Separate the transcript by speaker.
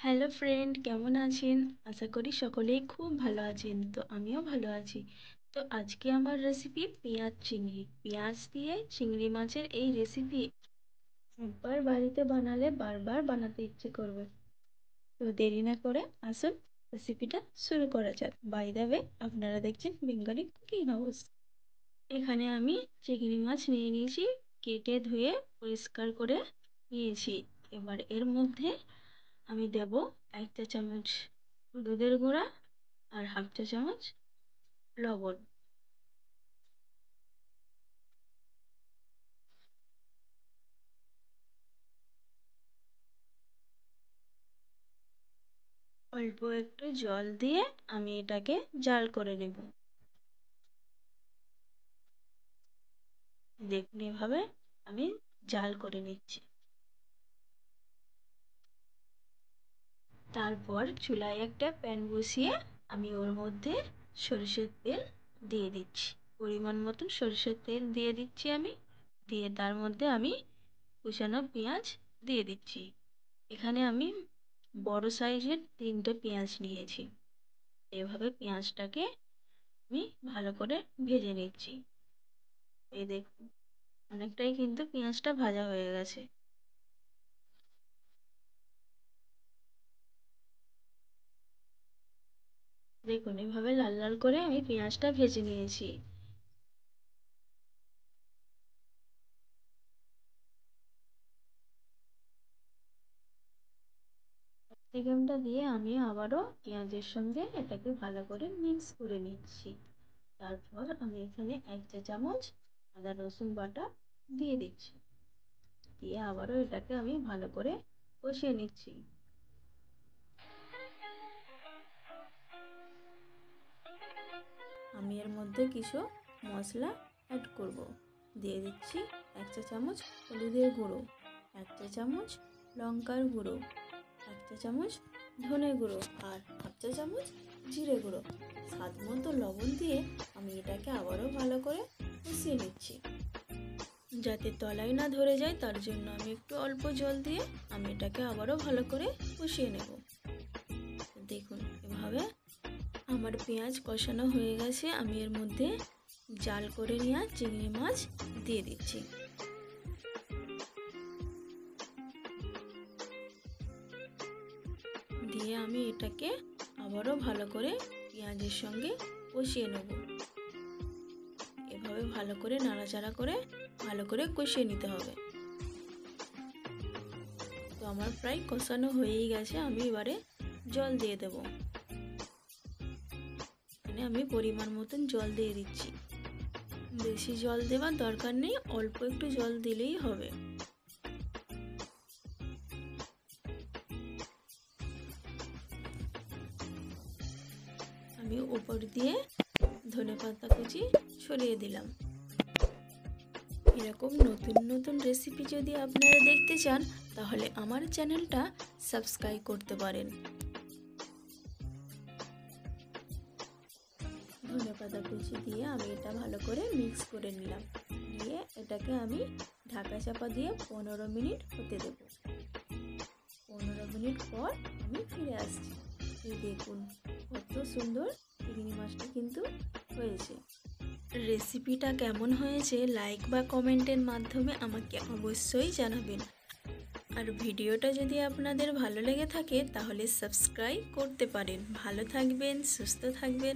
Speaker 1: Hello friend, কেমন আছেন? আশা করি সকলেই খুব ভালো আছেন। তো আমিও ভালো আছি। তো আজকে আমার রেসিপি পেঁয়াজ চিংড়ি। পেঁয়াজ দিয়ে চিংড়ি মাছের এই রেসিপি একবার বাড়িতে বানালে বারবার বানাতে ইচ্ছে করবে। তো দেরি না করে আসুন রেসিপিটা শুরু করা যাক। বাই দ্য ওয়ে, আপনারা দেখছেন বেঙ্গলি কুকিং হাউস। এখানে আমি চিংড়ি মাছ নিয়ে নিয়েছি, কেটে ধুয়ে পরিষ্কার করে নিয়েছি। এবার এর মধ্যে আমি দেব 1 চা চামচ হলুদের গুঁড়া আর 1/2 চা চামচ লবণ। অল্প একটু জল দিয়ে আমি এটাকে জাল করে নেব। দেখুন, এভাবে আমি জাল করে নিচ্ছি। তারপর চুলায় একটা প্যান বসিয়ে আমি ওর মধ্যে সরষের তেল দিয়ে দিচ্ছি। পরিমাণ মতন সরষের তেল দিয়ে দিচ্ছি আমি। দিয়ে তার মধ্যে আমি কুচানো পেঁয়াজ দিয়ে দিচ্ছি। এখানে আমি বড় সাইজের 3টে পেঁয়াজ নিয়েছি। এভাবে পেঁয়াজটাকে আমি ভালো করে ভেজে নিচ্ছি। এই দেখুন, অনেকটাই কিন্তু পেঁয়াজটা ভাজা হয়ে গেছে। দেখুন, এভাবে লাল লাল করে আমি পেঁয়াজটা ভেজে নিয়েছি। ক্যাপসিকামটা দিয়ে আমি আবারও পেঁয়াজের সঙ্গে এটাকে ভালো করে মিক্স করে নিচ্ছি। তারপর আমি এখানে 1 চা চামচ আদা রসুন বাটা দিয়ে দিচ্ছি। দিয়ে আবারও এটাকে আমি ভালো করে কষিয়ে নিচ্ছি। আমি এর মধ্যে কিছু মশলা অ্যাড করব। দিয়ে দিচ্ছি 1 চা চামচ হলুদের গুঁড়ো, 1 চা চামচ লঙ্কার গুঁড়ো, 1 চা চামচ ধনে গুঁড়ো আর 1/2 চা চামচ জিরে গুঁড়ো। স্বাদ মতো লবণ দিয়ে আমি এটাকে আবারও ভালো করে কষিয়ে নিচ্ছি। যাতে তলায় না ধরে যায় তার জন্য আমি একটু অল্প জল দিয়ে আমি এটাকে আবারও ভালো করে কষিয়ে নেব। দেখুন, এভাবে আমার পেঁয়াজ কষানো হয়ে গেছে। আমি এর মধ্যে জাল করে নেওয়া চিংড়ি মাছ দিয়ে দিচ্ছি। দিয়ে আমি এটাকে আবারও ভালো করে পেঁয়াজের সঙ্গে কষিয়ে নেব। এভাবে ভালো করে নাড়াচাড়া করে ভালো করে কষিয়ে নিতে হবে। তো আমার প্রায় কষানো হয়েই গেছে। আমি এবারে জল দিয়ে দেব। এখানে আমি পরিমাণ মতন জল দিয়ে দিচ্ছি। বেশি জল দেওয়ার দরকার নেই, অল্প একটু জল দিলেই হবে। আমি উপর দিয়ে ধনেপাতা কুচি ছড়িয়ে দিলাম। এরকম নতুন নতুন রেসিপি যদি আপনারা দেখতে চান তাহলে আমার চ্যানেলটা সাবস্ক্রাইব করতে পারেন। ধনেপাতা কুচি দিয়ে আমি এটা ভালো করে মিক্স করে নিলাম। নিয়ে এটাকে আমি ঢাকা চাপা দিয়ে 15 মিনিট হতে দেব। 15 মিনিট পর আমি ফিরে আসছি। এই দেখুন, কত সুন্দর চিংড়ি মাছটা কিন্তু হয়েছে। রেসিপিটা কেমন হয়েছে লাইক বা কমেন্টের মাধ্যমে আমাকে অবশ্যই জানাবেন। আর ভিডিওটা যদি আপনাদের ভালো লেগে থাকে তাহলে সাবস্ক্রাইব করতে পারেন। ভালো থাকবেন, সুস্থ থাকবেন।